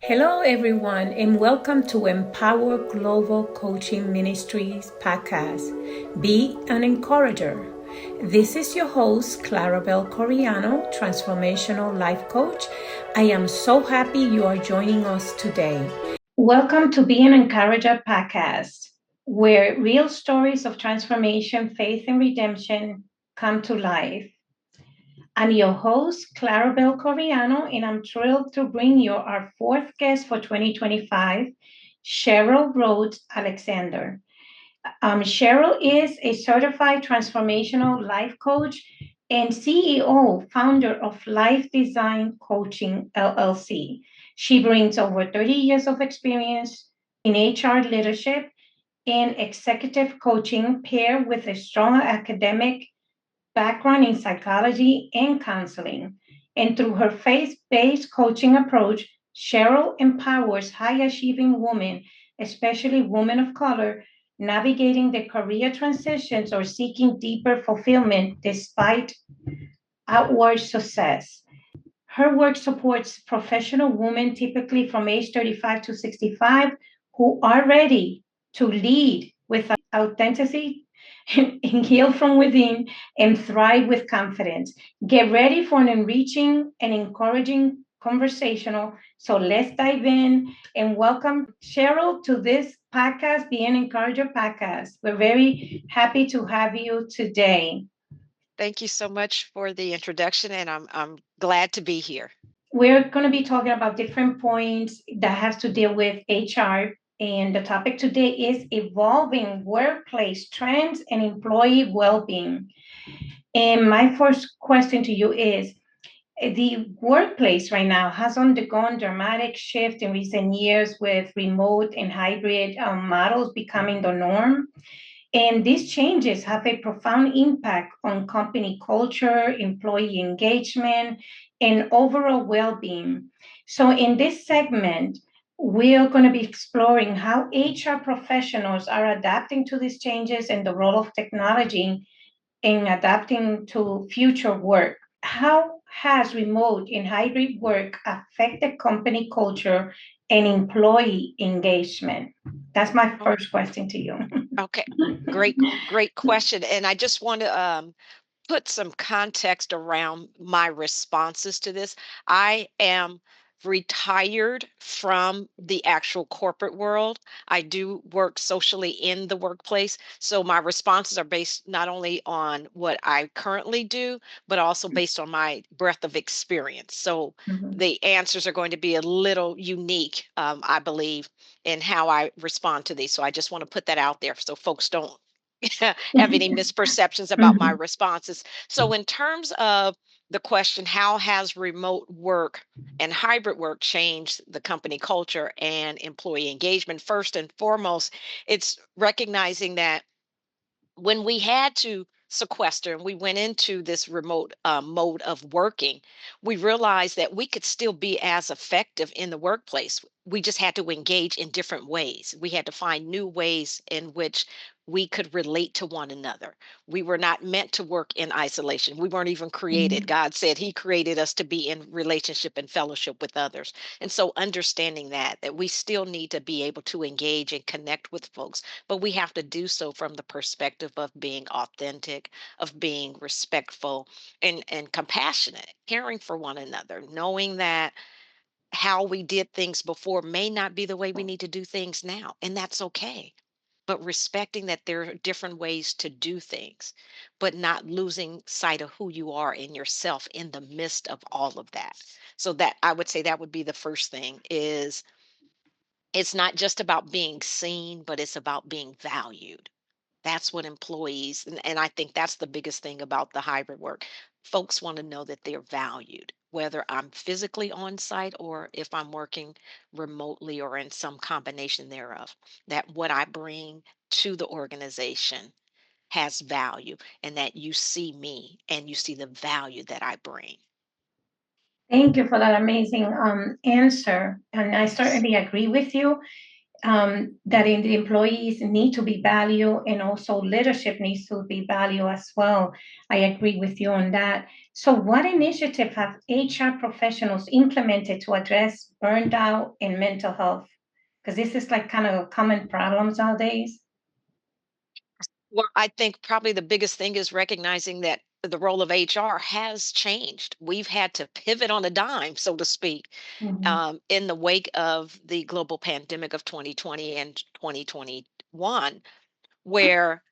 Hello, everyone, and welcome to Empower Global Coaching Ministries podcast. Be an encourager. This is your host, Claribel, Transformational Life Coach. I am so happy you are joining us today. Welcome to Be an Encourager podcast, where real stories of transformation, faith, and redemption come to life. I'm your host, Claribel Coriano, and I'm thrilled to bring you our fourth guest for 2025, Cheryl Rhodes Alexander. Cheryl is a certified transformational life coach and CEO, founder of LYFE DESIGN Coaching, LLC. She brings over 30 years of experience in HR leadership and executive coaching, paired with a strong academic background in psychology and counseling. And through her faith based coaching approach, Cheryl empowers high achieving women, especially women of color, navigating their career transitions or seeking deeper fulfillment despite outward success. Her work supports professional women, typically from age 35 to 65, who are ready to lead with authenticity and heal from within and thrive with confidence. Get ready for an enriching and encouraging conversational. So let's dive in and welcome Cheryl to this podcast, the Encourager podcast. We're very happy to have you today. Thank you so much for the introduction, and I'm glad to be here. We're going to be talking about different points that has to deal with HR. And the topic today is evolving workplace trends and employee well-being. And my first question to you is, the workplace right now has undergone dramatic shift in recent years with remote and hybrid models becoming the norm. And these changes have a profound impact on company culture, employee engagement, and overall well being. So, in this segment, we're going to be exploring how HR professionals are adapting to these changes and the role of technology in adapting to future work. How has remote and hybrid work affected company culture and employee engagement? That's my Oh, first question to you. okay, great question. And I just want to put some context around my responses to this. I am retired from the actual corporate world. I do work socially in the workplace. So my responses are based not only on what I currently do, but also based on my breadth of experience. So Mhm. the answers are going to be a little unique, I believe, in how I respond to these. So I just want to put that out there so folks don't have any misperceptions about my Mhm. responses. So, in terms of the question, how has remote work and hybrid work changed the company culture and employee engagement? First and foremost, it's recognizing that when we had to sequester and we went into this remote mode of working, we realized that we could still be as effective in the workplace. We just had to engage in different ways. We had to find new ways in which we could relate to one another. We were not meant to work in isolation. We weren't even created. Mhm. God said He created us to be in relationship and fellowship with others. And so understanding that we still need to be able to engage and connect with folks, but we have to do so from the perspective of being authentic, of being respectful and compassionate, caring for one another, knowing that how we did things before may not be the way we need to do things now, and that's okay. But respecting that there are different ways to do things, but not losing sight of who you are and yourself in the midst of all of that. So that I would say that would be the first thing is it's not just about being seen, but it's about being valued. That's what employees, and I think that's the biggest thing about the hybrid work. Folks want to know that they're valued, whether I'm physically on site or if I'm working remotely or in some combination thereof, that what I bring to the organization has value and that you see me and you see the value that I bring. Thank you for that amazing answer. And I certainly agree with you. that the employees need to be valued, and also leadership needs to be valued as well. I agree with you on that. So, what initiative have HR professionals implemented to address burnout and mental health? Because this is like kind of a common problems nowadays. Well, I think probably the biggest thing is recognizing that the role of HR has changed. We've had to pivot on a dime, so to speak, Mhm. in the wake of the global pandemic of 2020 and 2021, where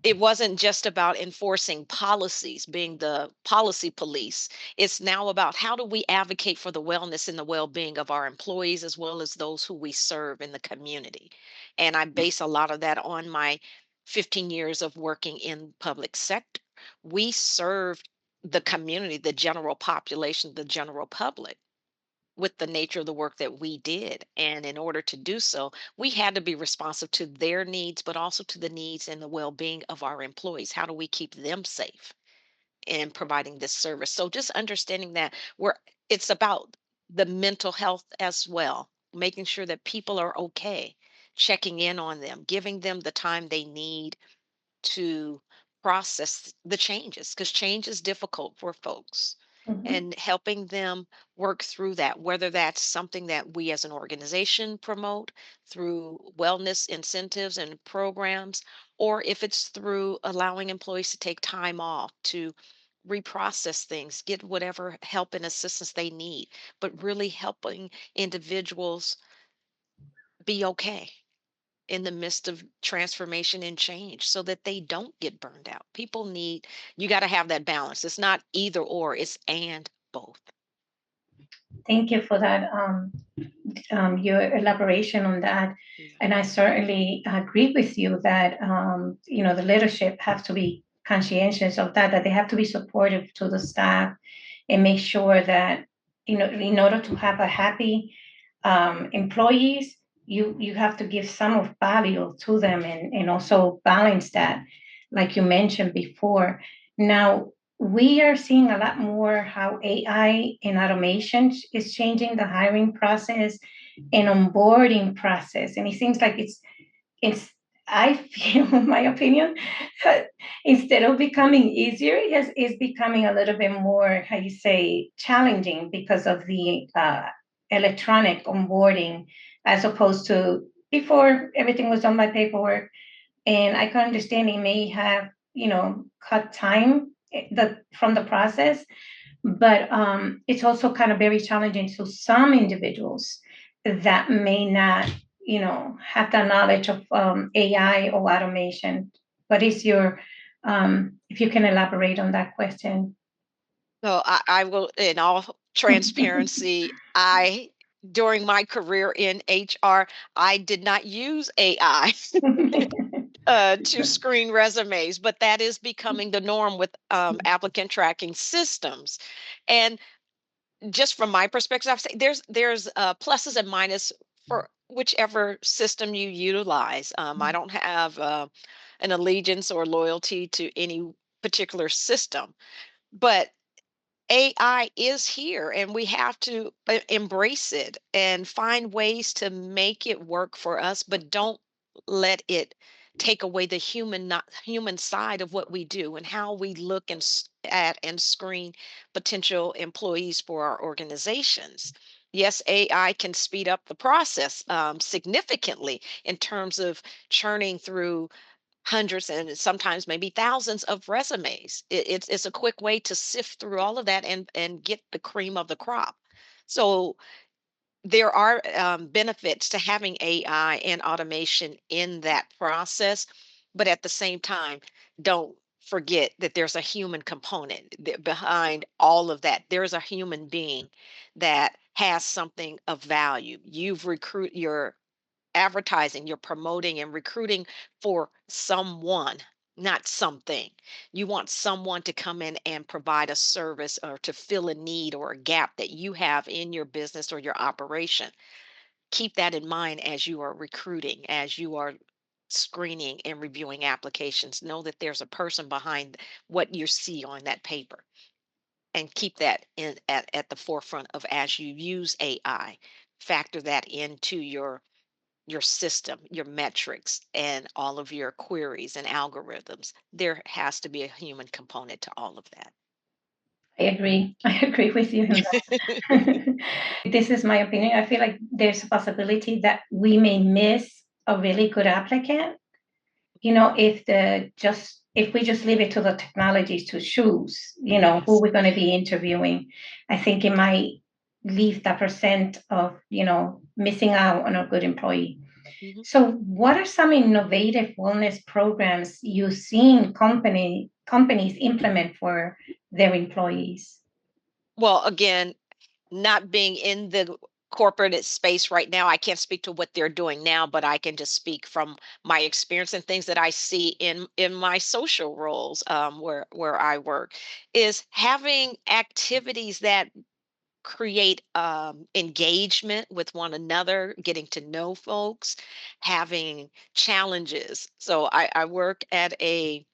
it wasn't just about enforcing policies, being the policy police. It's now about how do we advocate for the wellness and the well being of our employees as well as those who we serve in the community. And I base a lot of that on my 15 years of working in public sector. We served the community, the general population, the general public with the nature of the work that we did. And in order to do so, we had to be responsive to their needs, but also to the needs and the well being of our employees. How do we keep them safe in providing this service? So just understanding that it's about the mental health as well, making sure that people are okay, checking in on them, giving them the time they need to process the changes because change is difficult for folks Mhm. and helping them work through that, whether that's something that we as an organization promote through wellness incentives and programs, or if it's through allowing employees to take time off to reprocess things, get whatever help and assistance they need, but really helping individuals be okay in the midst of transformation and change so that they don't get burned out. People need, you got to have that balance. It's not either or, it's and both. Thank you for that. Your elaboration on that. Yeah. And I certainly agree with you that the leadership have to be conscientious of that, that they have to be supportive to the staff and make sure that in order to have a happy employees, you have to give some of value to them, and also balance that, like you mentioned before. Now we are seeing a lot more how AI and automation is changing the hiring process and onboarding process, and it seems like it's I feel, in my opinion, instead of becoming easier, it's becoming a little bit more, how you say, challenging because of the electronic onboarding, as opposed to before everything was done by paperwork. And I can understand it may have, cut time from the process, but it's also kind of very challenging to some individuals that may not, have the knowledge of AI or automation. What is your, if you can elaborate on that question? So I will, in all transparency, during my career in HR, I did not use AI to screen resumes, but that is becoming the norm with applicant tracking systems. And just from my perspective, I say there's pluses and minus for whichever system you utilize. I don't have an allegiance or loyalty to any particular system, but AI is here and we have to embrace it and find ways to make it work for us, but don't let it take away the human side of what we do and how we look at and screen potential employees for our organizations. Yes, AI can speed up the process significantly in terms of churning through hundreds and sometimes maybe thousands of resumes. It's a quick way to sift through all of that and get the cream of the crop. So there are benefits to having AI and automation in that process, but at the same time, don't forget that there's a human component behind all of that. There's a human being that has something of value. You've recruit your advertising, you're promoting and recruiting for someone, not something. You want someone to come in and provide a service or to fill a need or a gap that you have in your business or your operation. Keep that in mind as you are recruiting, as you are screening and reviewing applications. Know that there's a person behind what you see on that paper and keep that at the forefront of as you use AI. Factor that into your your system, your metrics, and all of your queries and algorithms. There has to be a human component to all of that. I agree. I agree with you on that. This is my opinion. I feel like there's a possibility that we may miss a really good applicant, if we just leave it to the technologies to choose, who Yes. we're going to be interviewing. I think it might leave that percent of, missing out on a good employee. Mhm. So what are some innovative wellness programs you've seen companies implement for their employees? Well, again, not being in the corporate space right now, I can't speak to what they're doing now, but I can just speak from my experience and things that I see in my social roles, where I work, is having activities that create engagement with one another, getting to know folks, having challenges. So I work at a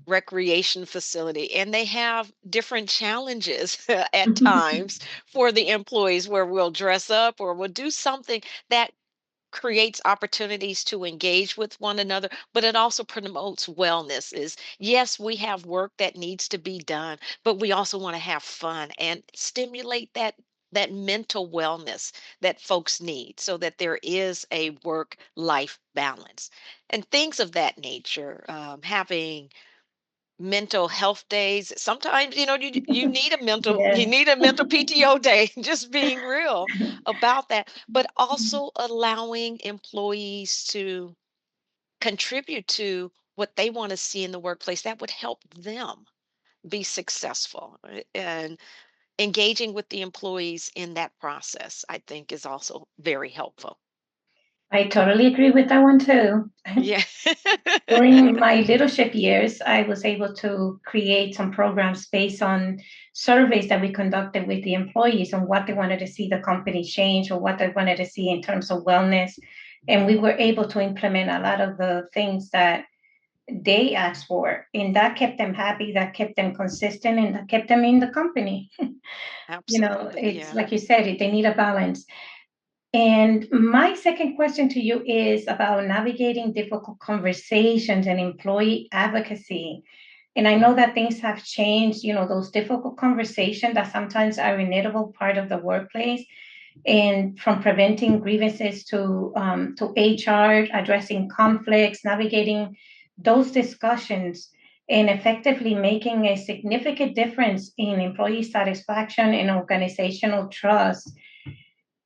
recreation facility and they have different challenges at times for the employees, where we'll dress up or we'll do something that creates opportunities to engage with one another, but it also promotes wellness. Is yes, we have work that needs to be done, but we also want to have fun and stimulate that mental wellness that folks need, so that there is a work life balance and things of that nature. Having mental health days. Sometimes, you need a mental you Yes. need a mental PTO day, just being real about that, but also allowing employees to contribute to what they want to see in the workplace that would help them be successful. And engaging with the employees in that process, I think, is also very helpful. I totally agree with that one too. Yeah. During my leadership years, I was able to create some programs based on surveys that we conducted with the employees on what they wanted to see the company change or what they wanted to see in terms of wellness. And we were able to implement a lot of the things that they asked for. And that kept them happy, that kept them consistent, and that kept them in the company. Absolutely, It's yeah. like you said, they need a balance. And my second question to you is about navigating difficult conversations and employee advocacy. And I know that things have changed, those difficult conversations that sometimes are inevitable part of the workplace, and from preventing grievances to HR, addressing conflicts, navigating those discussions, and effectively making a significant difference in employee satisfaction and organizational trust.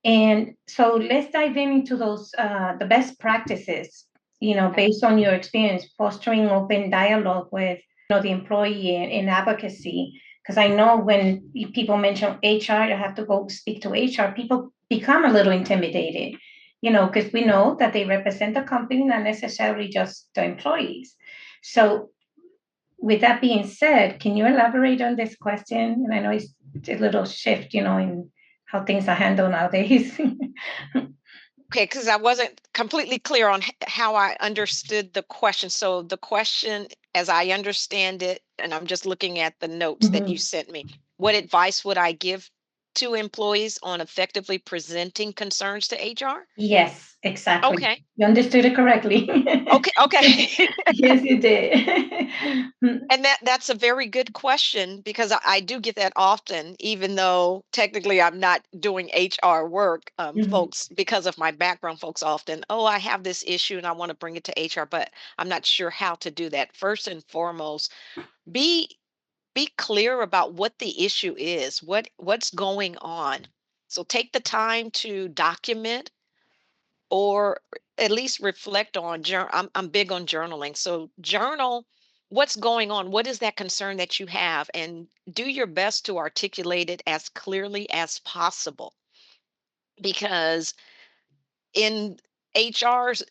And so let's dive into those, the best practices, Okay. based on your experience, fostering open dialogue with, the employee in advocacy. Because I know when people mention HR, you have to go speak to HR, people become a little intimidated, because we know that they represent the company, not necessarily just the employees. So with that being said, can you elaborate on this question? And I know it's a little shift, in how things are handled nowadays. Okay, because I wasn't completely clear on how I understood the question. So the question, as I understand it, and I'm just looking at the notes that you Mhm. sent me, what advice would I give to employees on effectively presenting concerns to HR? Yes, exactly. Okay. You understood it correctly. Okay. Okay. Yes, you did. And that's a very good question, because I do get that often, even though technically I'm not doing HR work. Mhm. Folks, because of my background, folks often, oh, I have this issue and I want to bring it to HR, but I'm not sure how to do that. First and foremost, be be clear about what the issue is, what's going on. So take the time to document, or at least reflect on. I'm big on journaling, so journal what's going on, what is that concern that you have, and do your best to articulate it as clearly as possible, because in HR's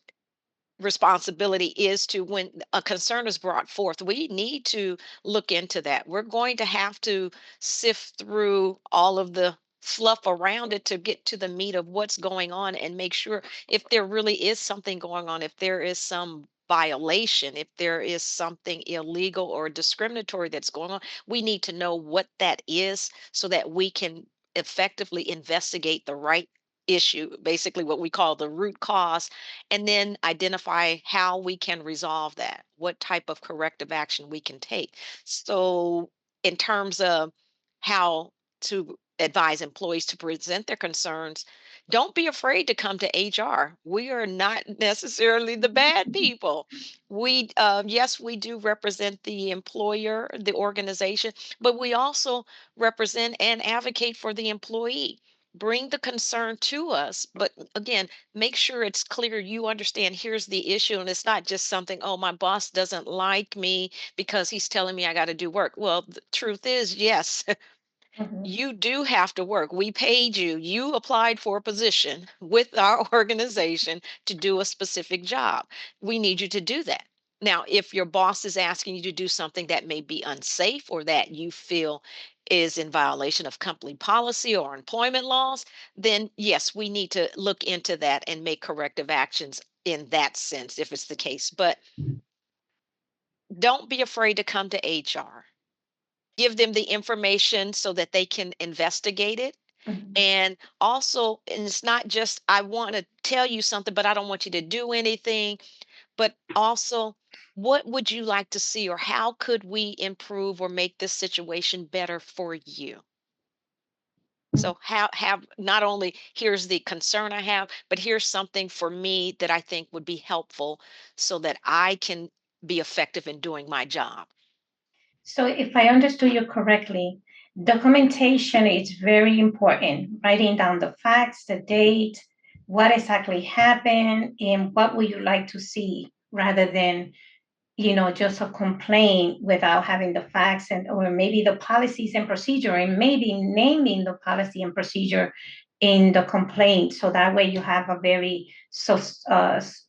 responsibility is to, when a concern is brought forth, we need to look into that. We're going to have to sift through all of the fluff around it to get to the meat of what's going on, and make sure, if there really is something going on, if there is some violation, if there is something illegal or discriminatory that's going on, we need to know what that is, so that we can effectively investigate the right issue, basically what we call the root cause, and then identify how we can resolve that, what type of corrective action we can take. So, in terms of how to advise employees to present their concerns, don't be afraid to come to HR. We are not necessarily the bad people. Yes, we do represent the employer, the organization, but we also represent and advocate for the employee. Bring the concern to us, but again, make sure it's clear you understand here's the issue, and it's not just something, oh, my boss doesn't like me because he's telling me I got to do work. Well, the truth is, yes, Mhm. you do have to work. We paid you. You applied for a position with our organization to do a specific job. We need you to do that. Now, if your boss is asking you to do something that may be unsafe or that you feel is in violation of company policy or employment laws, then yes, we need to look into that and make corrective actions in that sense, if it's the case. But don't be afraid to come to HR. Give them the information so that they can investigate it. Mhm. And also, and it's not just, I want to tell you something, but I don't want you to do anything. But also, what would you like to see, or how could we improve or make this situation better for you? So, have not only here's the concern I have, but here's something for me that I think would be helpful so that I can be effective in doing my job. So if I understood you correctly, documentation is very important. Writing down the facts, the date, what exactly happened, and what would you like to see rather than, just a complaint without having the facts and or maybe the policies and procedure and maybe naming the policy and procedure in the complaint. So that way you have a very substance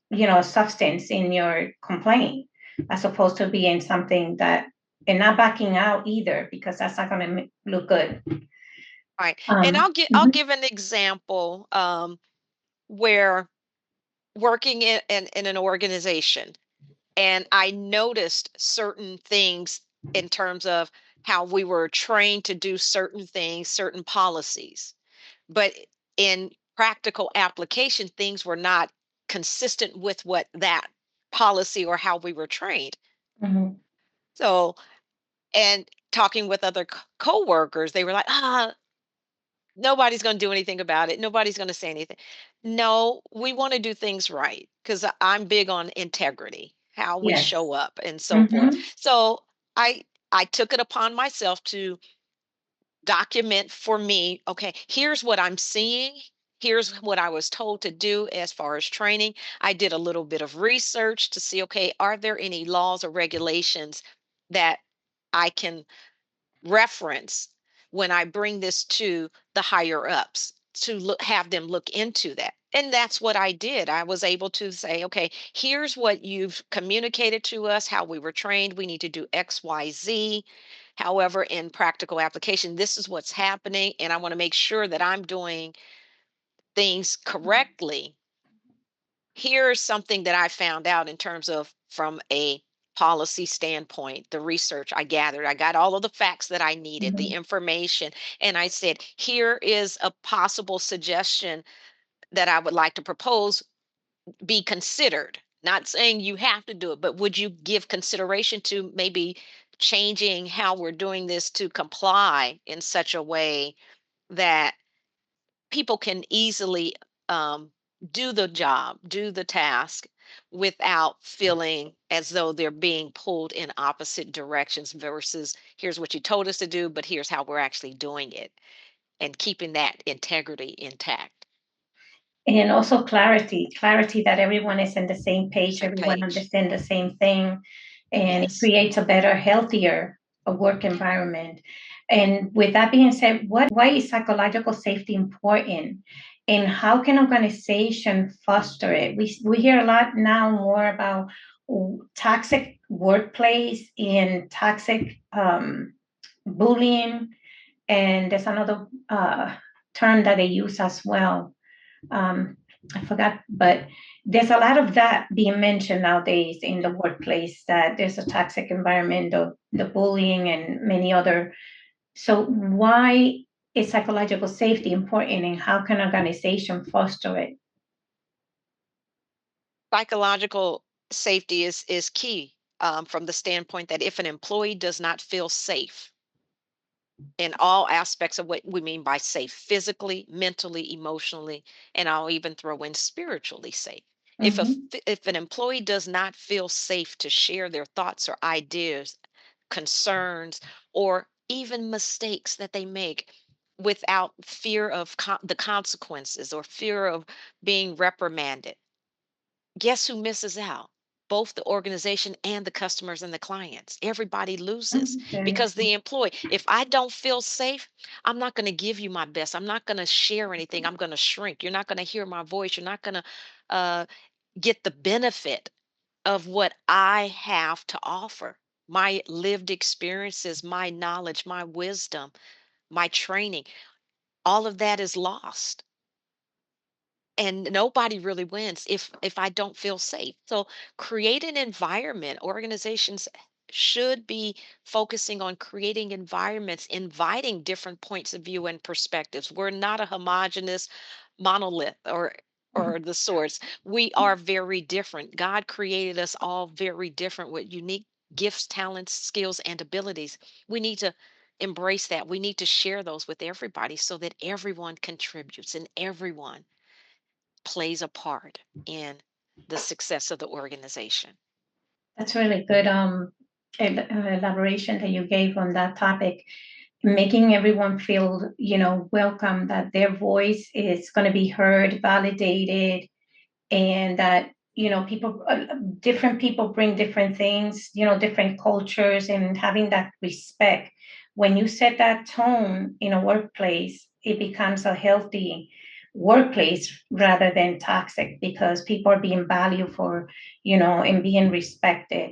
in your complaint as opposed to being something that and not backing out either because that's not going to look good. Right. And Um, I'll mhm, give an example where working in an organization, and I noticed certain things in terms of how we were trained to do certain things, certain policies. But in practical application, things were not consistent with what that policy or how we were trained. mhm. So, and talking with other coworkers, they were like, nobody's going to do anything about it. Nobody's going to say anything. No, we want to do things right because I'm big on integrity, how we Yes. show up and so forth. Hmm. So I I took it upon myself to document for me, okay, here's what I'm seeing. Here's what I was told to do as far as training. I did a little bit of research to see, okay, are there any laws or regulations that I can reference when I bring this to the higher ups to have them look into that. And that's what I did. I was able to say, okay, here's what you've communicated to us, how we were trained. We need to do X, Y, Z. However, in practical application, this is what's happening. And I want to make sure that I'm doing things correctly. Here's something that I found out in terms of from a policy standpoint, the research I gathered. I got all of the facts that I needed, the Hmm. information, and I said, here is a possible suggestion that I would like to propose be considered. Not saying you have to do it, but would you give consideration to maybe changing how we're doing this to comply in such a way that people can easily um, do the job, do the task without feeling as though they're being pulled in opposite directions versus here's what you told us to do, but here's how we're actually doing it and keeping that integrity intact. And also clarity that everyone is in the same page, Same everyone page. understands the same thing, and it Yes. creates a better, healthier work environment. And with that being said, why is psychological safety important? And how can organization foster it? We hear a lot now more about toxic workplace and toxic bullying, and there's another term that they use as well. um, I forgot, but there's a lot of that being mentioned nowadays in the workplace that there's a toxic environment, the bullying, and many other. So, why is psychological safety important, and how can organization foster it? Psychological safety is key, from the standpoint that if an employee does not feel safe in all aspects of what we mean by safe, physically, mentally, emotionally, and I'll even throw in spiritually safe. Mm-hmm. If an employee does not feel safe to share their thoughts or ideas, concerns, or even mistakes that they make without fear of the consequences or fear of being reprimanded, guess who misses out? Both the organization and the customers and the clients. Everybody loses Very because true. the employee, if I don't feel safe, I'm not going to give you my best. I'm not going to share anything. I'm going to shrink. You're not going to hear my voice. You're not going to uh, get the benefit of what I have to offer. My lived experiences, my knowledge, my wisdom, my training, all of that is lost, and nobody really wins if I don't feel safe. So create an environment. Organizations should be focusing on creating environments, inviting different points of view and perspectives. We're not a homogenous monolith or the sorts. We are very different. God created us all very different with unique gifts, talents, skills, and abilities. We need to embrace that. We need to share those with everybody so that everyone contributes and everyone plays a part in the success of the organization. That's really good elaboration that you gave on that topic, making everyone feel, welcome, that their voice is going to be heard, validated, and that, people, different people bring different things, different cultures, and having that respect. When you set that tone in a workplace, it becomes a healthy workplace rather than toxic, because people are being valued for, and being respected.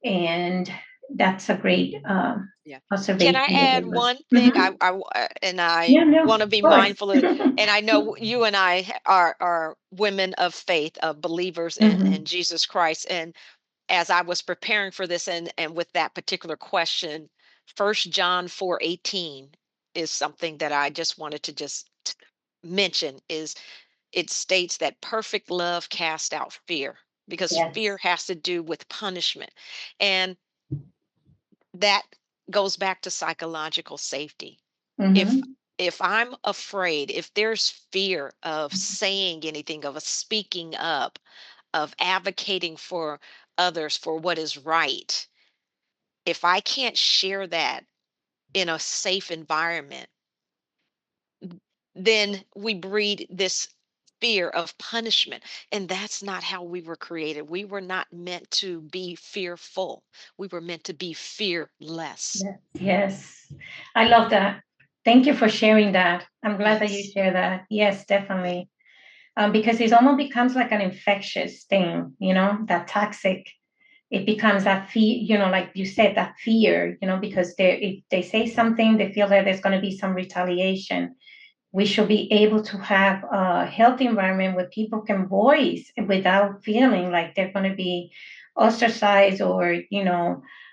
And that's a great Yeah. Can observation I you add gave us. one thing? Mhm. And I Yeah, no, want to of be course. mindful of, and I know you and I are women of faith, of believers in Mhm. Jesus Christ. And as I was preparing for this and with that particular question, First John 4:18 is something that I just wanted to just mention. Is it states that perfect love casts out fear, because fear Yes. has to do with punishment. And that goes back to psychological safety. If Hmm. if I'm afraid, if there's fear of saying anything, of a speaking up, of advocating for others for what is right, if I can't share that in a safe environment, then we breed this fear of punishment. And that's not how we were created. We were not meant to be fearful. We were meant to be fearless. Yes. Yes. I love that. Thank you for sharing that. I'm glad that you Yes. share that. Yes, Yeah. definitely. Because it almost becomes like an infectious thing, that toxic. It becomes that fear, like you said, that fear, because if they say something, they feel that there's going to be some retaliation. We should be able to have a healthy environment where people can voice without feeling like they're going to be ostracized, or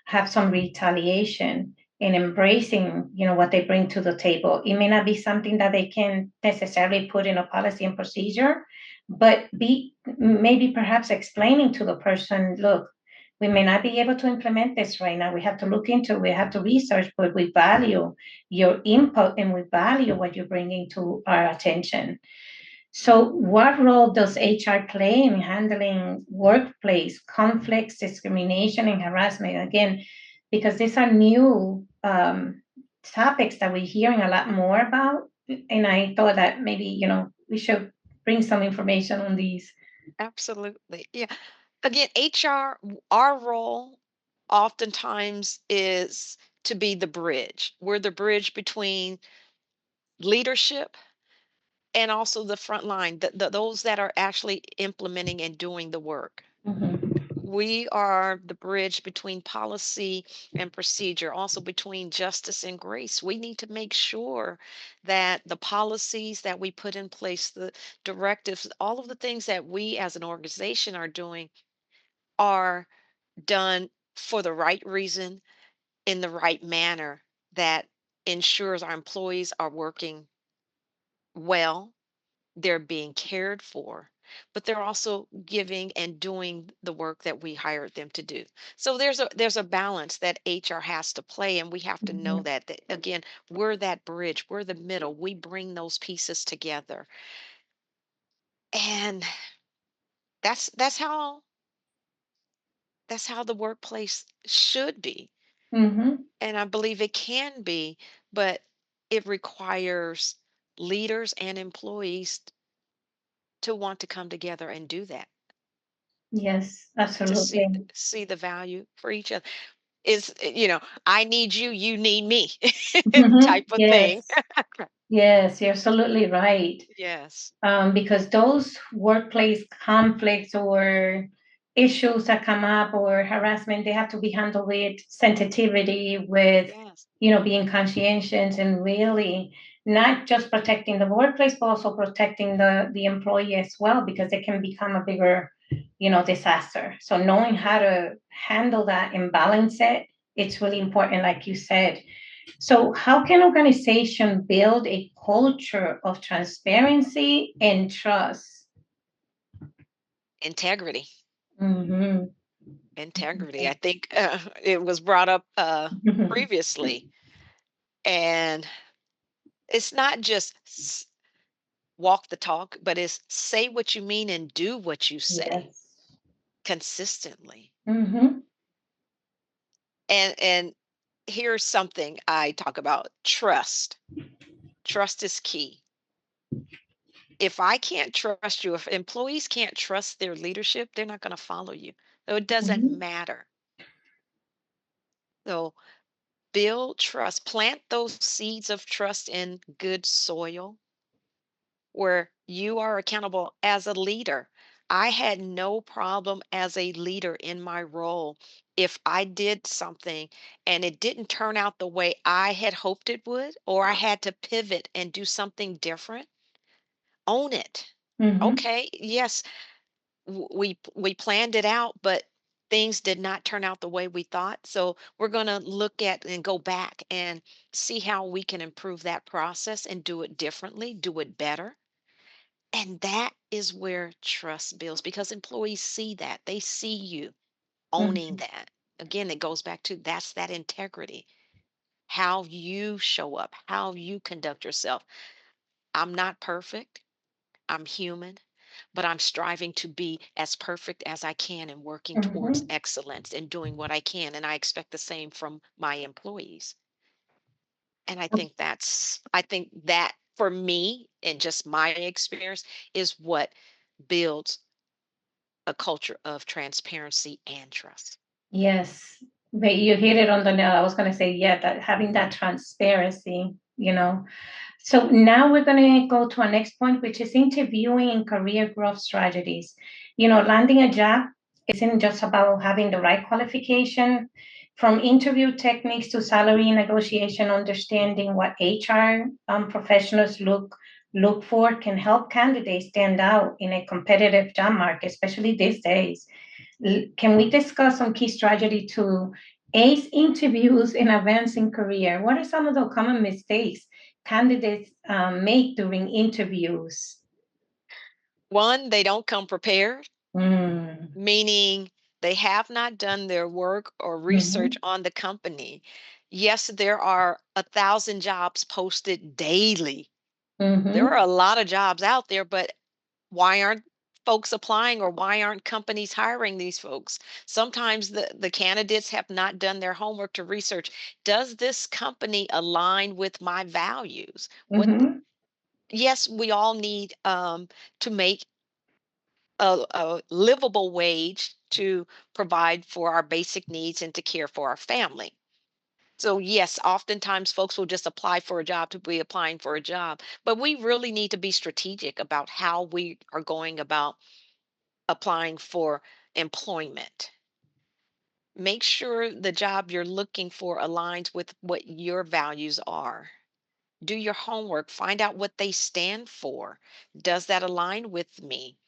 have some retaliation, and embracing what they bring to the table. It may not be something that they can necessarily put in a policy and procedure, but be maybe perhaps explaining to the person, look, we may not be able to implement this right now. We have to look into, we have to research, but we value your input, and we value what you're bringing to our attention. So, what role does HR play in handling workplace conflicts, discrimination, and harassment? Again, because these are new topics that we're hearing a lot more about, and I thought that maybe we should bring some information on these. Absolutely. Yeah. Again, HR, our role oftentimes is to be the bridge. We're the bridge between leadership and also the front line, those that are actually implementing and doing the work. Mhm. We are the bridge between policy and procedure, also between justice and grace. We need to make sure that the policies that we put in place, the directives, all of the things that we as an organization are doing are done for the right reason, in the right manner, that ensures our employees are working well, they're being cared for, but they're also giving and doing the work that we hired them to do. So there's a balance that HR has to play, and we have to know Mhm. that again, we're that bridge, we're the middle. We bring those pieces together. And that's how the workplace should be. Mhm. And I believe it can be, but it requires leaders and employees to want to come together and do that, Yes, to absolutely. see the value for each other. Is I need you, you need me Mhm. type of thing. Yes. Yes, you're absolutely right. Yes. Because those workplace conflicts or issues that come up or harassment, they have to be handled with sensitivity, with, Yes. being conscientious and really not just protecting the workplace, but also protecting the employee as well, because it can become a bigger, disaster. So knowing how to handle that and balance it, it's really important, like you said. So, how can organization build a culture of transparency and trust? Integrity. Mm-hmm. Integrity, I think, it was brought up previously. And it's not just walk the talk, but it's say what you mean and do what you say Yes. consistently. Mm-hmm. And here's something I talk about: trust. Trust is key. If I can't trust you, if employees can't trust their leadership, they're not going to follow you. So it doesn't Mm-hmm. matter. So build trust, plant those seeds of trust in good soil where you are accountable as a leader. I had no problem as a leader in my role. If I did something and it didn't turn out the way I had hoped it would, or I had to pivot and do something different, own it. Mm-hmm. Okay, yes, we planned it out, but things did not turn out the way we thought. So we're going to look at and go back and see how we can improve that process and do it differently, do it better. And that is where trust builds, because employees see that. They see you owning Mm-hmm. that. Again, it goes back to that's that integrity, how you show up, how you conduct yourself. I'm not perfect. I'm human, but I'm striving to be as perfect as I can and working towards Mm-hmm. excellence and doing what I can. And I expect the same from my employees. And I think that for me and just my experience is what builds a culture of transparency and trust. Yes, but you hit it on the nail. I was going to say, yeah, that having that transparency, So now we're going to go to our next point, which is interviewing and career growth strategies. Landing a job isn't just about having the right qualification. From interview techniques to salary negotiation, understanding what HR professionals look for can help candidates stand out in a competitive job market, especially these days. Can we discuss some key strategy to ace interviews in advancing career? What are some of the common mistakes candidates make during interviews? One, they don't come prepared, Mm, meaning they have not done their work or research mhm, on the company. Yes, there are 1,000 jobs posted daily. There are mhm, a lot of jobs out there, but why aren't folks applying, or why aren't companies hiring these folks? Sometimes the candidates have not done their homework to research. Does this company align with my values? mhm, Yes, we all need to make a livable wage to provide for our basic needs and to care for our family. So, yes, oftentimes folks will just apply for a job to be applying for a job, but we really need to be strategic about how we are going about applying for employment. Make sure the job you're looking for aligns with what your values are. Do your homework, find out what they stand for. Does that align with me?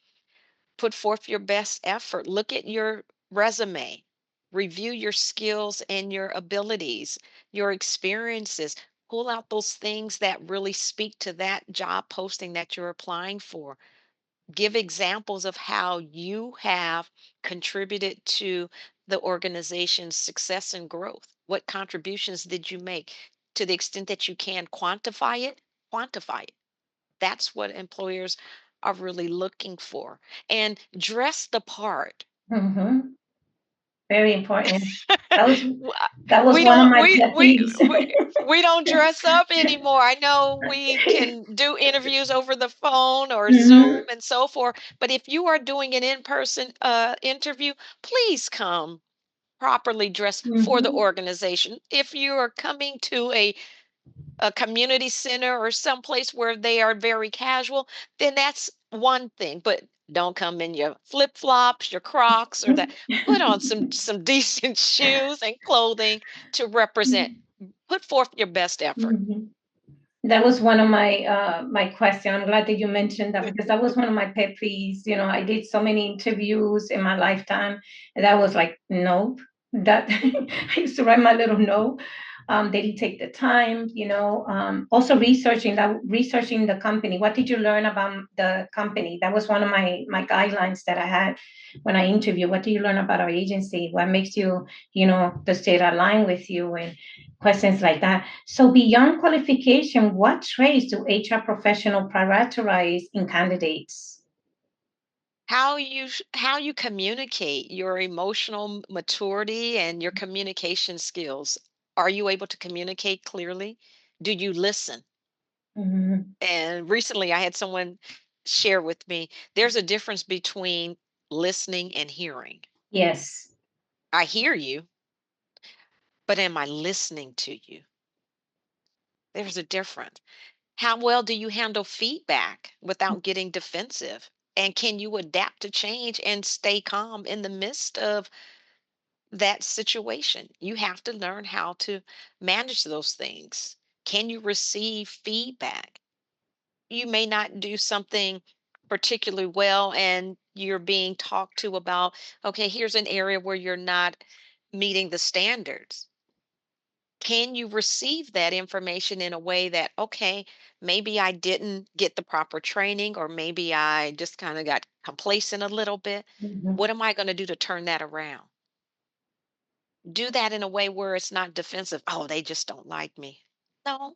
Put forth your best effort. Look at your resume. Review your skills and your abilities, your experiences. Pull out those things that really speak to that job posting that you're applying for. Give examples of how you have contributed to the organization's success and growth. What contributions did you make? To the extent that you can quantify it, quantify it. That's what employers are really looking for. And dress the part. Mm-hmm. Very important. That was W- uh, that was we one of don't my pet peeves. we don't dress up anymore. I know we can do interviews over the phone or Zoom Mm-hmm. and so forth, but if you are doing an in-person interview, please come properly dressed for the Mm-hmm. organization. If you are coming to a community center or someplace where they are very casual, then that's one thing. But don't come in your flip flops, your Crocs, or that. Put on some decent shoes and clothing to represent. Put forth your best effort. Mm-hmm. That was one of my question. I'm glad that you mentioned that because that was one of my pet peeves. I did so many interviews in my lifetime, and that was like, nope. That I used to write my little note. They didn't take the time. Also researching the company. What did you learn about the company? That was one of my guidelines that I had when I interview. What do you learn about our agency? What makes you, the state align with you, and questions like that. So beyond qualification, what traits do HR professional prioritize in candidates? How you communicate, your emotional maturity and your communication skills. Are you able to communicate clearly? Do you listen? Mhm. And recently I had someone share with me, there's a difference between listening and hearing. Yes. I hear you, but am I listening to you? There's a difference. How well do you handle feedback without getting defensive? And can you adapt to change and stay calm in the midst of that situation? You have to learn how to manage those things. Can you receive feedback? You may not do something particularly well and you're being talked to about, okay, here's an area where you're not meeting the standards. Can you receive that information in a way that, okay, maybe I didn't get the proper training, or maybe I just kind of got complacent a little bit? Mhm. What am I going to do to turn that around? Do that in a way where it's not defensive. Oh, they just don't like me. No,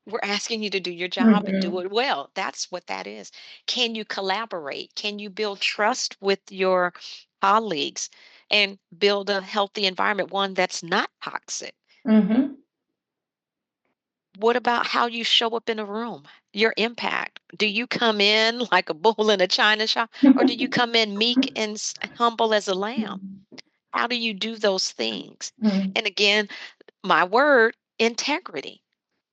we're asking you to do your job and do Mhm. it well. That's what that is. Can you collaborate? Can you build trust with your colleagues and build a healthy environment, one that's not toxic? Mhm. What about how you show up in a room? Your impact. Do you come in like a bull in a china shop, or do you come in meek and humble as a lamb? How do you do those things? Mhm. And again, my word, integrity.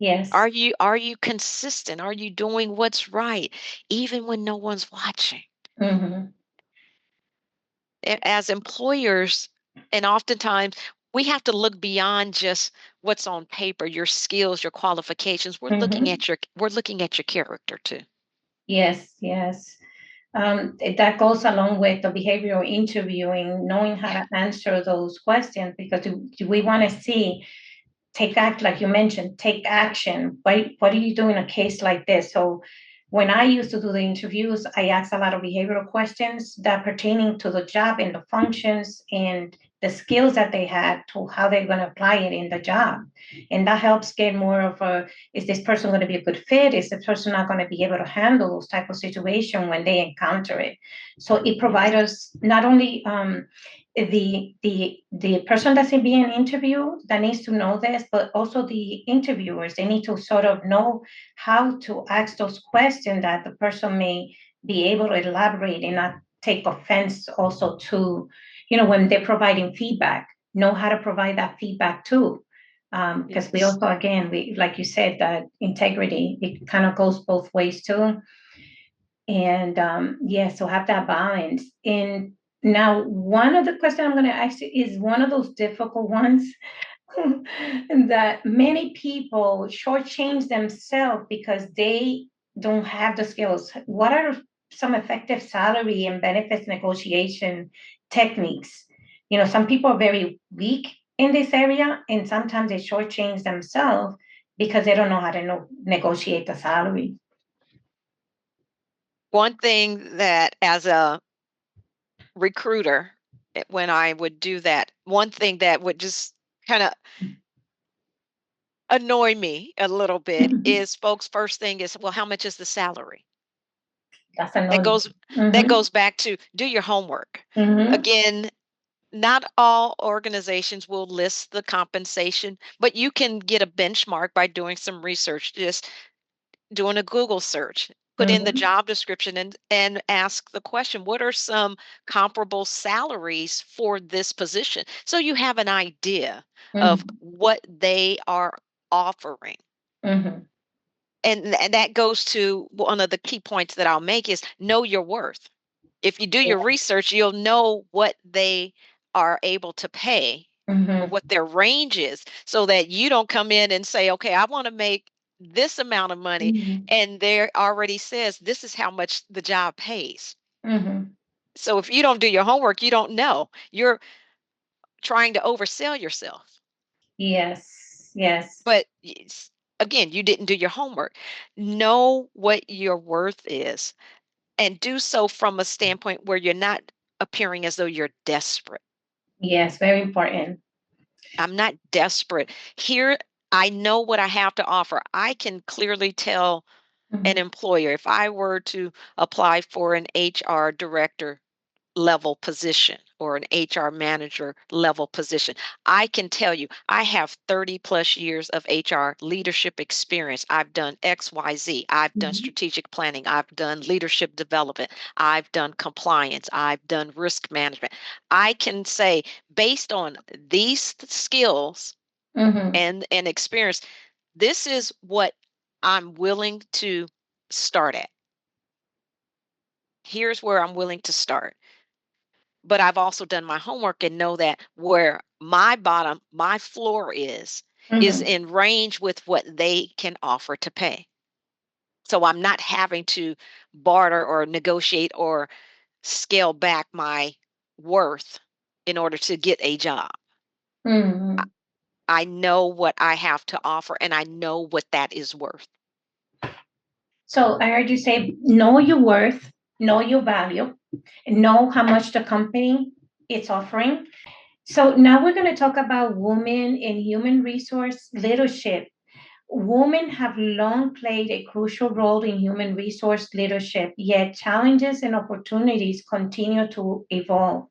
Yes. Are you consistent? Are you doing what's right even when no one's watching? Mhm. As employers, and oftentimes we have to look beyond just what's on paper, your skills, your qualifications. Mhm. We're looking at your character too. Yes. Yes. That goes along with the behavioral interviewing, knowing how Yeah. to answer those questions because we want to see like you mentioned, take action. What do you do in a case like this? So when I used to do the interviews, I asked a lot of behavioral questions that pertaining to the job and the functions and the skills that they had to how they're going to apply it in the job. And that helps get more of is this person going to be a good fit? Is the person not going to be able to handle those type of situation when they encounter it? So it provides Yes. us not only the person that's being interviewed that needs to know this, but also the interviewers, they need to sort of know how to ask those questions that the person may be able to elaborate and not take offense also to, when they're providing feedback, know how to provide that feedback too. Because we Yes. also, again, like you said, that integrity, it kind of goes both ways too. And yeah, so have that balance. And now, one of the questions I'm going to ask you is one of those difficult ones that many people shortchange themselves because they don't have the skills. What are some effective salary and benefits negotiation techniques? Some people are very weak in this area, and sometimes they shortchange themselves because they don't know how to negotiate the salary. One thing that as a recruiter, when I would do that, one thing that would just kind of annoy me a little bit is folks' first thing is, well, how much is the salary? That's That another. goes that Mm-hmm. goes back to do your homework. Mm-hmm. Again, not all organizations will list the compensation, but you can get a benchmark by doing some research. Just doing a Google search, put in the Mm-hmm. job description and ask the question, what are some comparable salaries for this position? So you have an idea of Mm-hmm. what they are offering. Mm-hmm. And that goes to one of the key points that I'll make is know your worth. If you do your Yeah. research, you'll know what they are able to pay or Mm-hmm. what their range is so that you don't come in and say, okay, I want to make this amount of money. Mm-hmm. And there already says this is how much the job pays. Mm-hmm. So if you don't do your homework, you don't know. You're trying to oversell yourself. Yes. Yes. But again, you didn't do your homework. Know what your worth is and do so from a standpoint where you're not appearing as though you're desperate. Yes. Very important. I'm not desperate. Here, I know what I have to offer. I can clearly tell an Mm-hmm. employer if I were to apply for an HR director level position or an HR manager level position. I can tell you, I have 30 plus years of HR leadership experience. I've done XYZ. I've done Mm-hmm. strategic planning. I've done leadership development. I've done compliance. I've done risk management. I can say, based on these skills Mm-hmm. and experience, this is what I'm willing to start at. Here's where I'm willing to start, but I've also done my homework and know that where my bottom, my floor is Mm-hmm. in range with what they can offer to pay. So I'm not having to barter or negotiate or scale back my worth in order to get a job. I Mm-hmm. I know what I have to offer and I know what that is worth. So I heard you say, know your worth, know your value, know how much the company is offering. So now we're going to talk about women in human resource leadership. Women have long played a crucial role in human resource leadership, yet challenges and opportunities continue to evolve.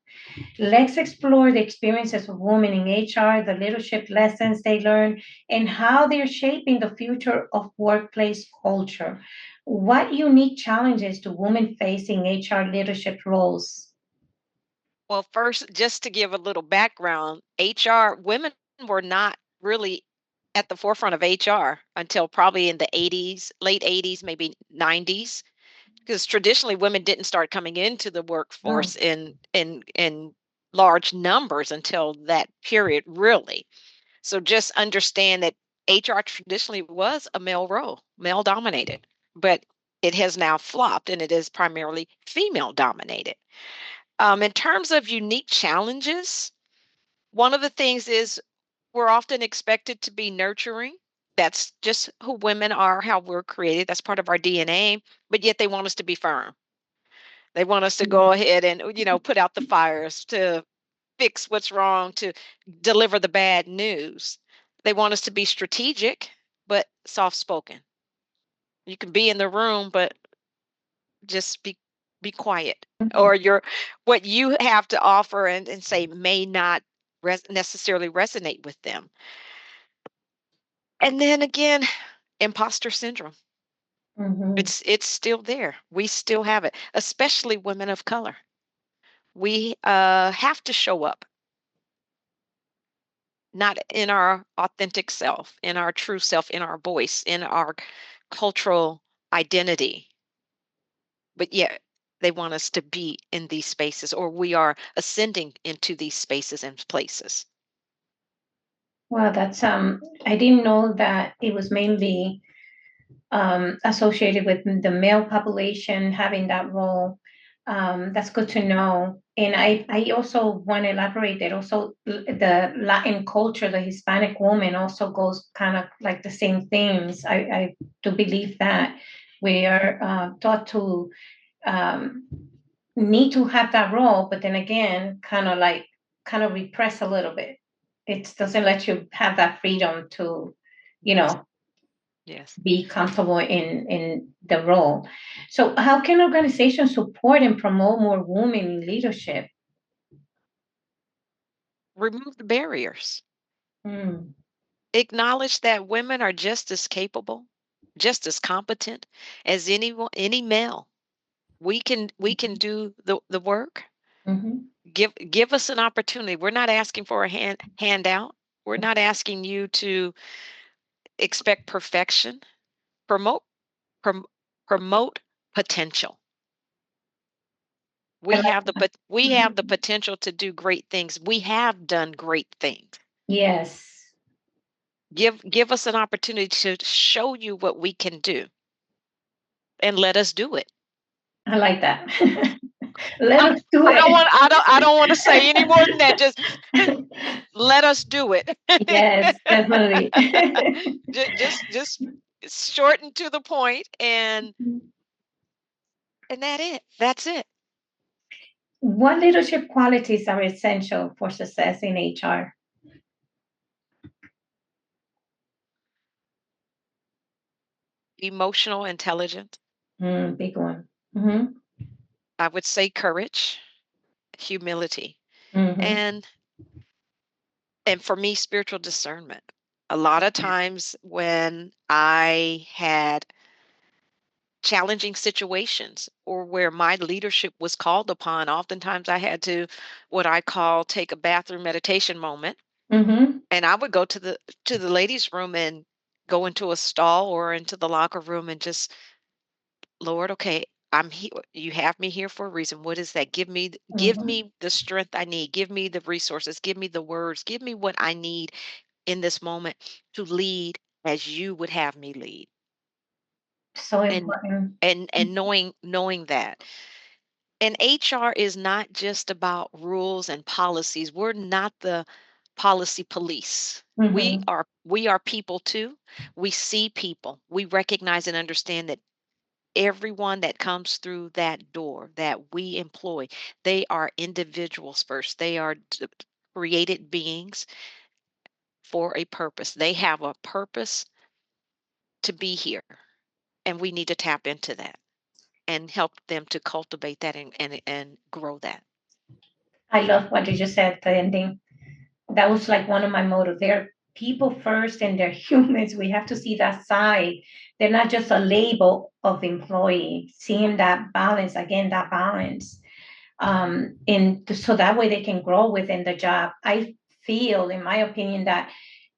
Let's explore the experiences of women in HR, the leadership lessons they learn, and how they're shaping the future of workplace culture. What unique challenges do women face in HR leadership roles? Well, first, just to give a little background, HR, women were not really at the forefront of HR until probably in the 80s, late 80s, maybe 90s, because traditionally women didn't start coming into the Oh. workforce in large numbers until that period, really. So just understand that HR traditionally was a male role, male dominated, but it has now flopped and it is primarily female dominated. In terms of unique challenges, one of the things is we're often expected to be nurturing. That's just who women are, how we're created. That's part of our DNA. But yet they want us to be firm. They want us to go ahead and, put out the fires, to fix what's wrong, to deliver the bad news. They want us to be strategic, but soft spoken. You can be in the room, but just be quiet, or your what you have to offer and say may not necessarily resonate with them. And then again, imposter syndrome, Mhm. it's still there. We still have it, especially women of color. We have to show up not in our authentic self, in our true self, in our voice, in our cultural identity, but yet they want us to be in these spaces, or we are ascending into these spaces and places. Well, that's I didn't know that it was mainly associated with the male population having that role. That's good to know. And I also want to elaborate that also the Latin culture, the Hispanic woman also goes kind of like the same things. I do believe that we are taught to um, need to have that role, but then again, kind of repress a little bit. It doesn't let you have that freedom to, you Yes. know, Yes. be comfortable in the role. So, how can organizations support and promote more women in leadership? Remove the barriers. Mm, Acknowledge that women are just as capable, just as competent as any male. We can do the work. mhm. Give us an opportunity. We're not asking for a handout. We're not asking you to expect perfection. Promote prom, promote potential. I We like have the that. pot- we have the Mhm. potential to do great things. We have done great things. Yes, Give us an opportunity to show you what we can do and let us do it. I like that. Let I, us do I don't it. want I don't want to say any more than that. Just let us do it. Yes, definitely. Just shorten to the point, and that's it. What leadership qualities are essential for success in HR? Emotional intelligence. Big one. Hmm. I would say courage, humility, Hmm. and for me, spiritual discernment. A lot of times when I had challenging situations or where my leadership was called upon, oftentimes I had to what I call take a bathroom meditation moment. Hmm. And I would go to the ladies' room and go into a stall or into the locker room and just, Lord, okay, I'm here. You have me here for a reason. What is that? Give Hmm. me the strength I need. Give me the resources. Give me the words. Give me what I need in this moment to lead as you would have me lead. So And important. knowing that. And HR is not just about rules and policies. We're not the policy police. Hmm. We are people too. We see people. We recognize and understand that everyone that comes through that door that we employ, they are individuals first. They are created beings for a purpose. They have a purpose to be here, and we need to tap into that and help them to cultivate that and grow that. I love what you just said, the ending. That was like one of my mottos. They're people first and they're humans. We have to see that side. They're not just a label of employee, seeing that balance, again, that balance. And so that way they can grow within the job. I feel, in my opinion, that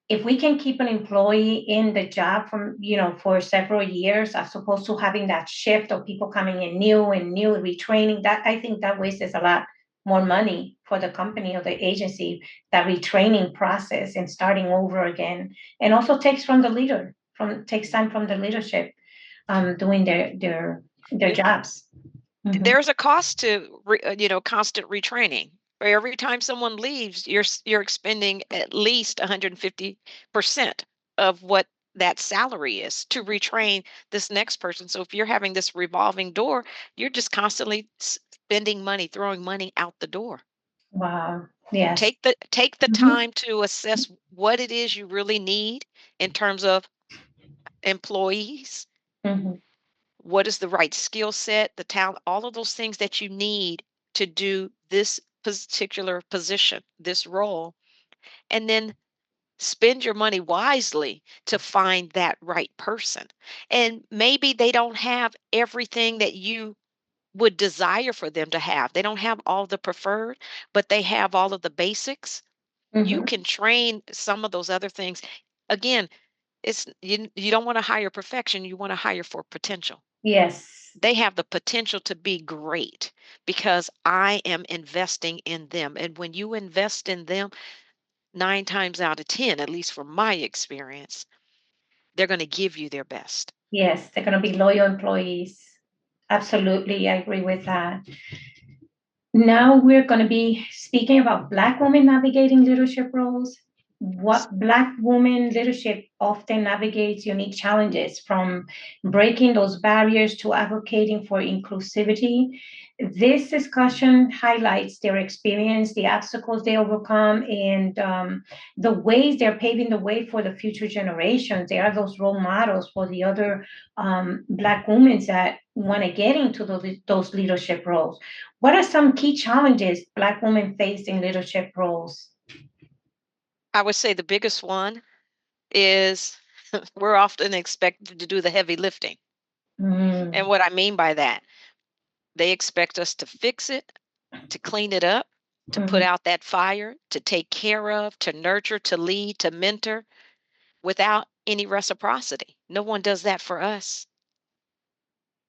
if we can keep an employee in the job from for several years as opposed to having that shift of people coming in new retraining, that I think that wastes a lot more money for the company or the agency, that retraining process and starting over again, and also takes time from the leadership doing their jobs. Hmm. There's a cost to constant retraining. For every time someone leaves, you're expending at least 150% of what that salary is to retrain this next person. So if you're having this revolving door, you're just constantly spending money, throwing money out the door. Wow. Yes. Take the Hmm. time to assess what it is you really need in terms of employees. Hmm. What is the right skill set, the talent, all of those things that you need to do this particular position, this role, and then spend your money wisely to find that right person. And maybe they don't have everything that you would desire for them to have. They don't have all the preferred, but they have all of the basics. You Hmm. can train some of those other things. Again, you don't want to hire perfection, you want to hire for potential. Yes. They have the potential to be great because I am investing in them. And when you invest in them, 9 times out of 10, at least from my experience, they're going to give you their best. Yes, they're going to be loyal employees. Absolutely, I agree with that. Now we're going to be speaking about Black women navigating leadership roles. What Black women leadership often navigates unique challenges, from breaking those barriers to advocating for inclusivity. This discussion highlights their experience, the obstacles they overcome, and the ways they're paving the way for the future generations. They are those role models for the other Black women that want to get into those leadership roles. What are some key challenges Black women face in leadership roles? I would say the biggest one is we're often expected to do the heavy lifting. And Mm, what I mean by that, they expect us to fix it, to clean it up, to put mhm, out that fire, to take care of, to nurture, to lead, to mentor without any reciprocity. No one does that for us.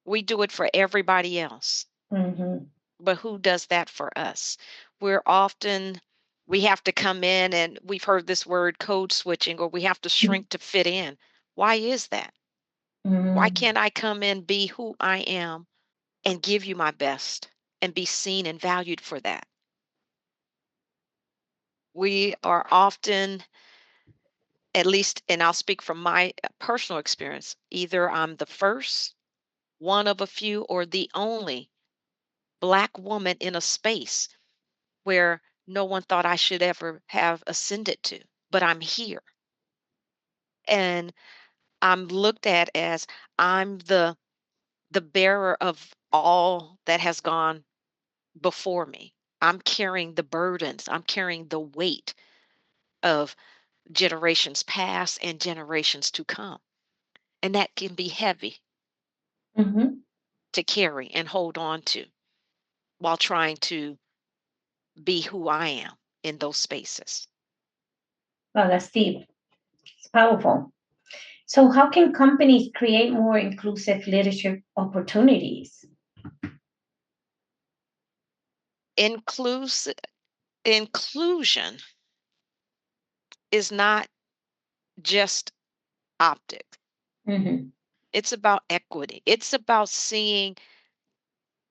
We do it for everybody else. mhm, But who does that for us? We're often, we have to come in, and we've heard this word code switching, or we have to shrink to fit in. Why is that? Why mhm, can't I come in, be who I am, and give you my best and be seen and valued for that? We are often, at least, and I'll speak from my personal experience, either I'm the first, one of a few, or the only Black woman in a space where no one thought I should ever have ascended to, but I'm here. And I'm looked at as I'm the bearer of all that has gone before me. I'm carrying the burdens. I'm carrying the weight of generations past and generations to come. And that can be heavy mhm. to carry and hold on to while trying to be who I am in those spaces. Well, that's deep. It's powerful. So, how can companies create more inclusive leadership opportunities? Inclus- Inclusion is not just optic. Mhm, It's about equity. It's about seeing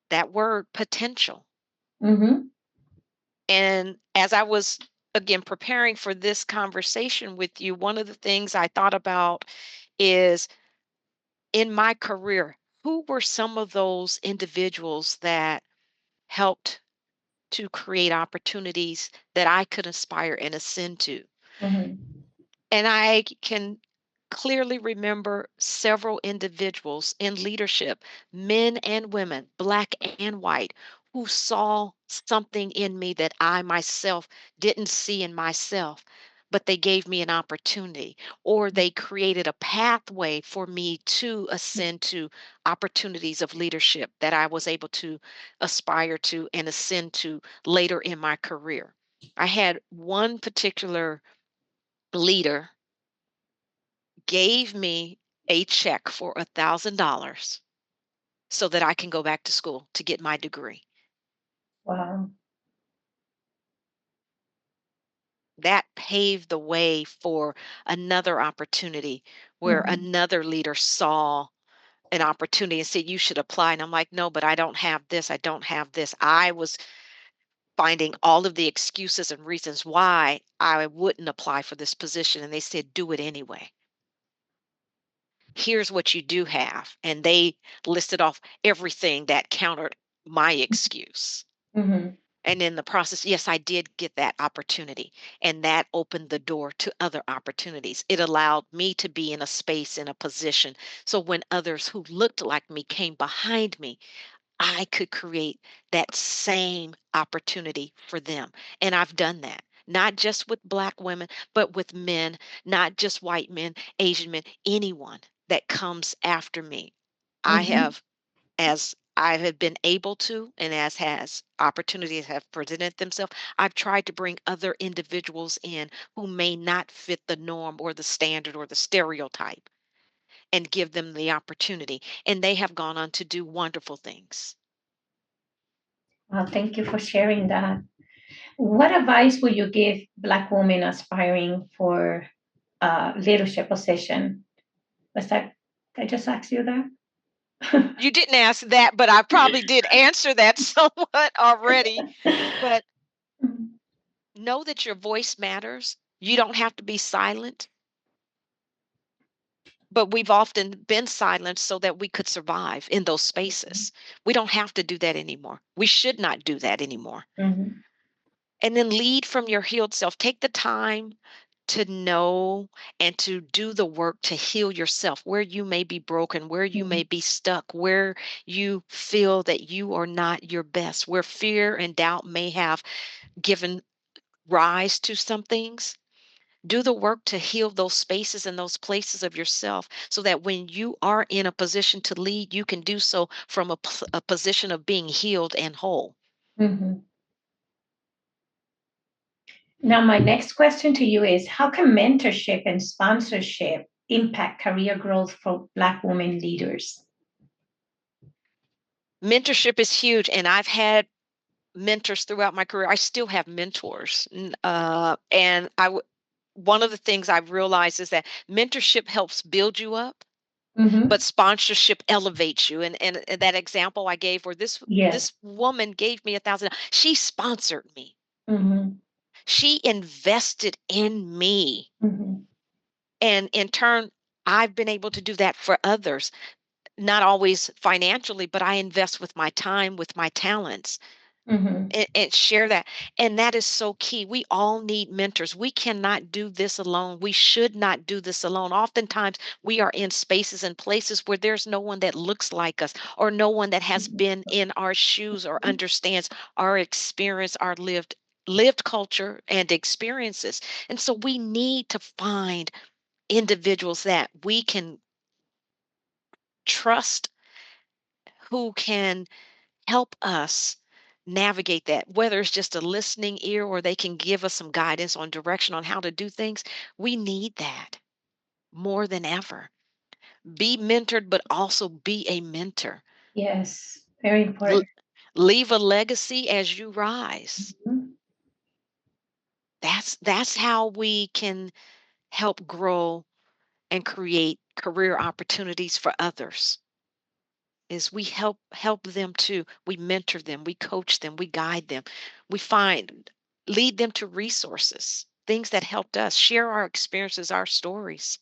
that word potential. mhm, And as I was, again, preparing for this conversation with you, one of the things I thought about is, in my career, who were some of those individuals that helped to create opportunities that I could aspire and ascend to? mhm, And I can clearly remember several individuals in leadership, men and women, Black and white, who saw something in me that I myself didn't see in myself, but they gave me an opportunity, or they created a pathway for me to ascend to opportunities of leadership that I was able to aspire to and ascend to later in my career. I had one particular leader gave me a check for $1,000 so that I can go back to school to get my degree. wow. That paved the way for another opportunity where Mhm, another leader saw an opportunity and said, "You should apply." And I'm like, "No, but I don't have this. I don't have this." I was finding all of the excuses and reasons why I wouldn't apply for this position. And they said, "Do it anyway. Here's what you do have." And they listed off everything that countered my excuse. mhm, And in the process, yes, I did get that opportunity. And that opened the door to other opportunities. It allowed me to be in a space, in a position. So when others who looked like me came behind me, I could create that same opportunity for them. And I've done that. Not just with Black women, but with men, not just white men, Asian men, anyone that comes after me. I mhm. have, as I have been able to, and as has opportunities have presented themselves, I've tried to bring other individuals in who may not fit the norm or the standard or the stereotype, and give them the opportunity. And they have gone on to do wonderful things. Well, thank you for sharing that. What advice would you give Black women aspiring for leadership position? Was that, I just asked you that? You didn't ask that, but I probably did answer that somewhat already. But know that your voice matters. You don't have to be silent, but we've often been silent so that we could survive in those spaces. We don't have to do that anymore. We should not do that anymore. Mhm. And then lead from your healed self. Take the time to know and to do the work to heal yourself where you may be broken, where you may Mhm. be stuck, where you feel that you are not your best, where fear and doubt may have given rise to some things. Do the work to heal those spaces and those places of yourself so that when you are in a position to lead, you can do so from a position of being healed and whole. Mhm. Now, my next question to you is, how can mentorship and sponsorship impact career growth for Black women leaders? Mentorship is huge, and I've had mentors throughout my career. I still have mentors, and one of the things I've realized is that mentorship helps build you up, Hmm. but sponsorship elevates you. And that example I gave, where this Yes. woman gave me $1,000, she sponsored me. Hmm. She invested in me. Hmm. And in turn, I've been able to do that for others, not always financially, but I invest with my time, with my talents, Hmm. and share that. And that is so key. We all need mentors. We cannot do this alone. We should not do this alone. Oftentimes, we are in spaces and places where there's no one that looks like us, or no one that has been in our shoes or understands our experience, our lived culture and experiences. And so we need to find individuals that we can trust, who can help us navigate that, whether it's just a listening ear or they can give us some guidance on direction on how to do things. We need that more than ever. Be mentored, but also be a mentor. Yes, very L- important. leave a legacy as you rise. Mhm. That's how we can help grow and create career opportunities for others. Is we help them too. We mentor them, we coach them, we guide them. We find lead them to resources, things that helped us, share our experiences, our stories.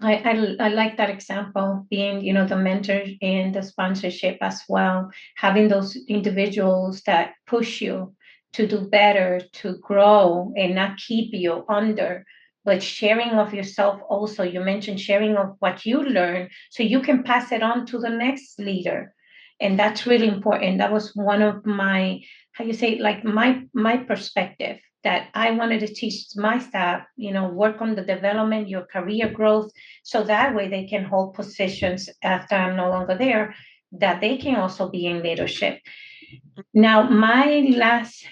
I like that example, being, the mentor and the sponsorship as well, having those individuals that push you to do better, to grow and not keep you under, but sharing of yourself also. You mentioned sharing of what you learn so you can pass it on to the next leader. And that's really important. That was one of my, how you say, like my perspective that I wanted to teach my staff, work on the development, your career growth, so that way they can hold positions after I'm no longer there, that they can also be in leadership. Now, my last,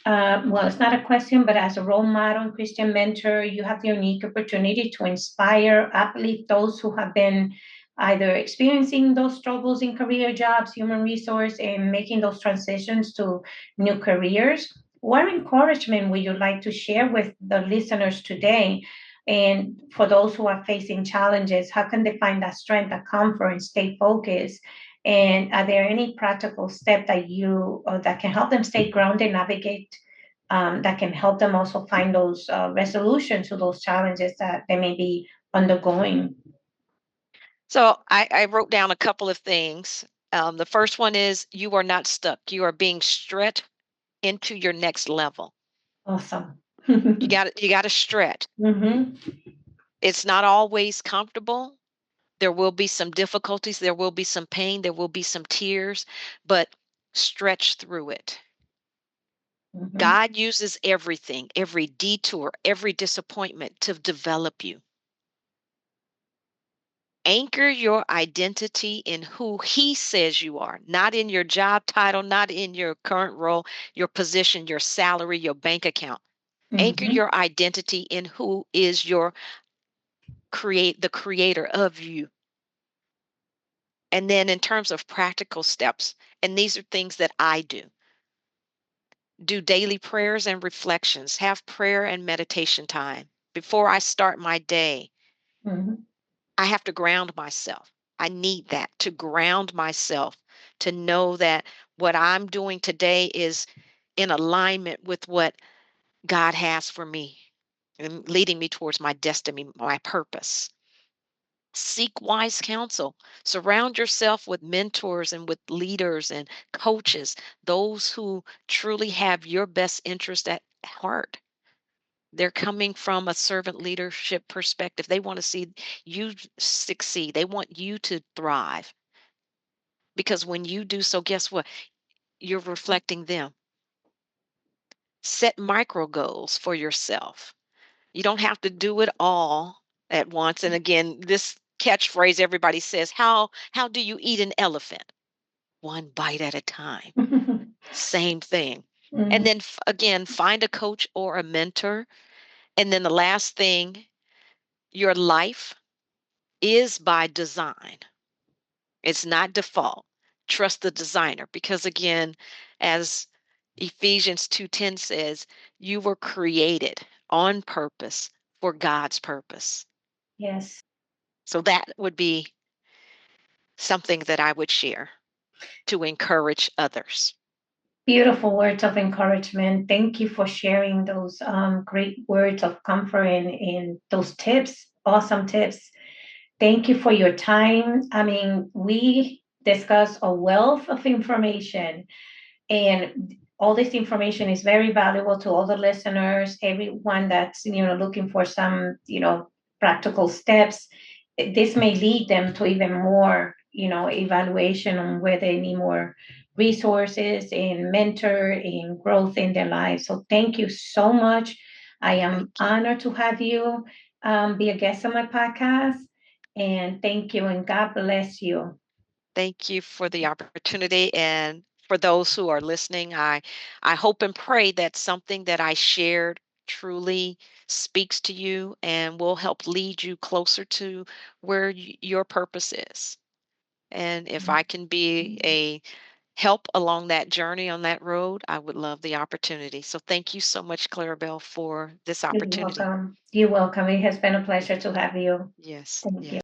well, it's not a question, but as a role model and Christian mentor, you have the unique opportunity to inspire, uplift those who have been either experiencing those struggles in career, jobs, human resource, and making those transitions to new careers. What encouragement would you like to share with the listeners today? And for those who are facing challenges, how can they find that strength, that comfort, and stay focused? And are there any practical steps that that can help them stay grounded, navigate, that can help them also find those resolutions to those challenges that they may be undergoing? So I wrote down a couple of things. The first one is, you are not stuck. You are being stretched into your next level. Awesome. You got to stretch. Hmm. It's not always comfortable. There will be some difficulties, there will be some pain, there will be some tears, but stretch through it. Hmm. God uses everything, every detour, every disappointment to develop you. Anchor your identity in who He says you are, not in your job title, not in your current role, your position, your salary, your bank account. Anchor Hmm. your identity in who is the creator of you. And then, in terms of practical steps, and these are things that I do daily prayers and reflections, have prayer and meditation time before I start my day. Hmm. I have to ground myself. I need that to ground myself, to know that what I'm doing today is in alignment with what God has for me and leading me towards my destiny, my purpose. Seek wise counsel. Surround yourself with mentors and with leaders and coaches, those who truly have your best interest at heart. They're coming from a servant leadership perspective. They want to see you succeed. They want you to thrive because when you do so, guess what? You're reflecting them. Set micro goals for yourself. You don't have to do it all at once. And again, this catchphrase everybody says, how do you eat an elephant? One bite at a time. Same thing. And Mhm. then again, find a coach or a mentor. And then the last thing, your life is by design. It's not default. Trust the designer because again, as Ephesians 2:10 says, you were created on purpose for God's purpose. Yes. So that would be something that I would share to encourage others. Beautiful words of encouragement. Thank you for sharing those great words of comfort and those tips, awesome tips. Thank you for your time. I mean, we discuss a wealth of information, and all this information is very valuable to all the listeners, everyone that's looking for some practical steps. This may lead them to even more evaluation on where they need more resources and mentor and growth in their lives. So thank you so much. I am Thank you. honored to have you be a guest on my podcast, and thank you, and God bless you. Thank you for the opportunity. And for those who are listening, I hope and pray that something that I shared truly speaks to you and will help lead you closer to where your purpose is. And if I can be a help along that journey on that road, I would love the opportunity. So thank you so much, Claribel, for this You're opportunity. welcome. You're welcome. It has been a pleasure to have you. Yes, Thank you. yes.